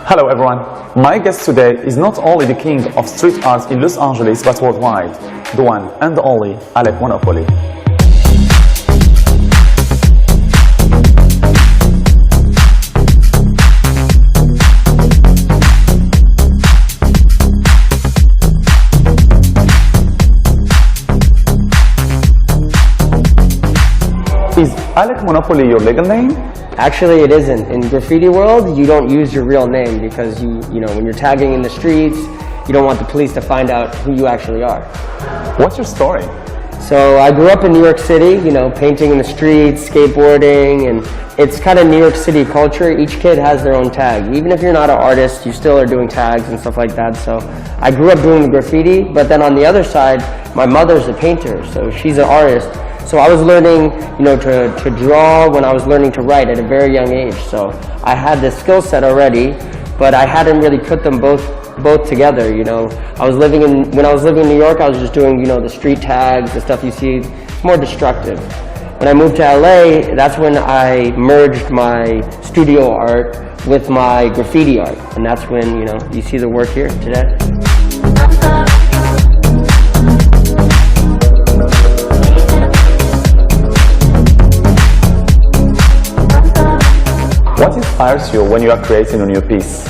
Hello everyone, my guest today is not only the king of street art in Los Angeles but worldwide, the one and the only Alec Monopoly. Is Alec Monopoly your legal name? Actually, it isn't. In graffiti world, you don't use your real name because you know, when you're tagging in the streets, you don't want the police to find out who you actually are. What's your story? So I grew up in New York City, you know, painting in the streets, skateboarding, and it's kind of New York City culture. Each kid has their own tag. Even if you're not an artist, you still are doing tags and stuff like that. So I grew up doing graffiti, but then on the other side, my mother's a painter, so she's an artist. So I was learning, you know, to draw when I was learning to write at a very young age. So I had this skill set already, but I hadn't really put them both together, you know. when I was living in New York, I was just doing, you know, the street tags, the stuff you see. It's more destructive. When I moved to LA, that's when I merged my studio art with my graffiti art. And that's when, you know, you see the work here today. What inspires you when you are creating a new piece?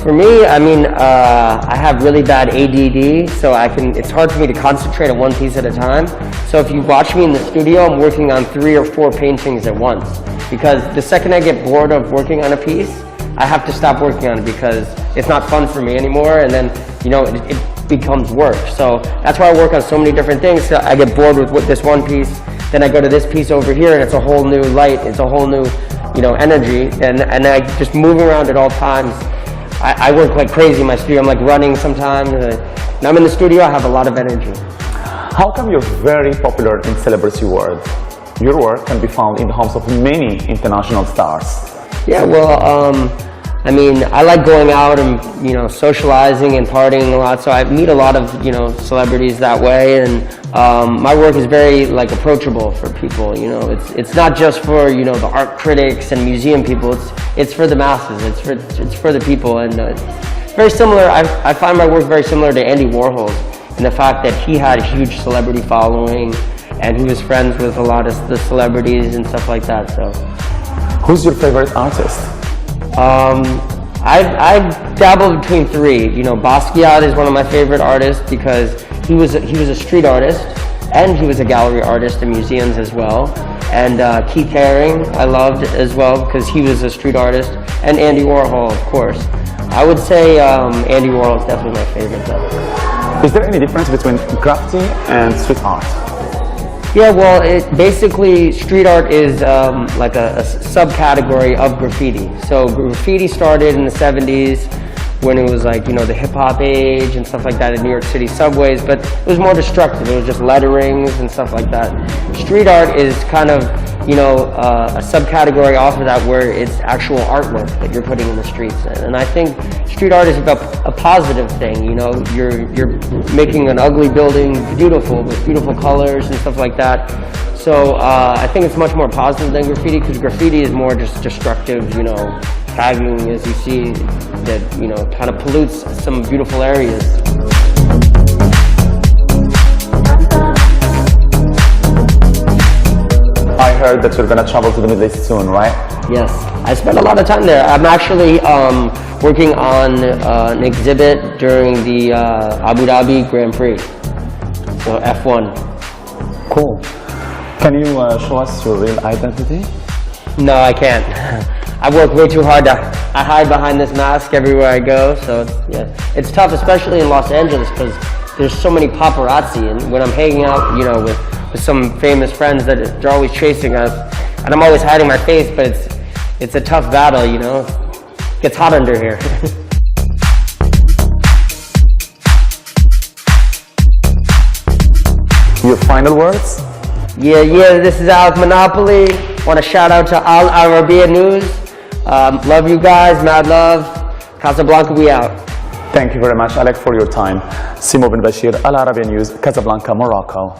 For me, I mean, I have really bad ADD, so it's hard for me to concentrate on one piece at a time. So if you watch me in the studio, I'm working on 3 or 4 paintings at once. Because the second I get bored of working on a piece, I have to stop working on it because it's not fun for me anymore, and then, you know, it becomes work. So that's why I work on so many different things. So I get bored with this one piece, then I go to this piece over here, and it's a whole new light, it's a whole new, you know, energy, and I just move around at all times. I work like crazy in my studio. I'm like running sometimes. When I'm in the studio, I have a lot of energy. How come you're very popular in celebrity world? Your work can be found in the homes of many international stars. Yeah, well, I mean, I like going out and, you know, socializing and partying a lot, so I meet a lot of, you know, celebrities that way, and my work is very, like, approachable for people, you know. It's not just for, you know, the art critics and museum people, it's for the masses, it's for the people, and it's very similar. I find my work very similar to Andy Warhol's in the fact that he had a huge celebrity following, and he was friends with a lot of the celebrities and stuff like that, so. Who's your favorite artist? I've dabbled between 3. You know, Basquiat is one of my favorite artists because he was a street artist and he was a gallery artist in museums as well. And Keith Haring I loved as well because he was a street artist, and Andy Warhol, of course. I would say Andy Warhol is definitely my favorite though. Is there any difference between graffiti and street art? Yeah, well, basically street art is like a subcategory of graffiti. So graffiti started in the 70s when it was like, you know, the hip-hop age and stuff like that in New York City subways, but it was more destructive. It was just letterings and stuff like that. Street art is kind of, you know, a subcategory off of that where it's actual artwork that you're putting in the streets. And I think street art is about a positive thing, you know. You're making an ugly building beautiful with beautiful colors and stuff like that. So I think it's much more positive than graffiti because graffiti is more just destructive, you know, tagging, as you see, that, you know, kind of pollutes some beautiful areas. I heard that you're going to travel to the Middle East soon, right? Yes, I spent a lot of time there. I'm actually working on an exhibit during the Abu Dhabi Grand Prix, so F1. Cool. Can you show us your real identity? No, I can't. I work way too hard. I hide behind this mask everywhere I go, so yeah, it's tough, especially in Los Angeles, because there's so many paparazzi, and when I'm hanging out, you know, with some famous friends that they're always chasing us, and I'm always hiding my face, but it's a tough battle, you know. It gets hot under here. Your final words? Yeah, this is Alec Monopoly. Want to shout out to Alarabiya News. Love you guys, mad love. Casablanca, we out. Thank you very much, Alec, for your time. Simo Benbachir, Alarabiya News, Casablanca, Morocco.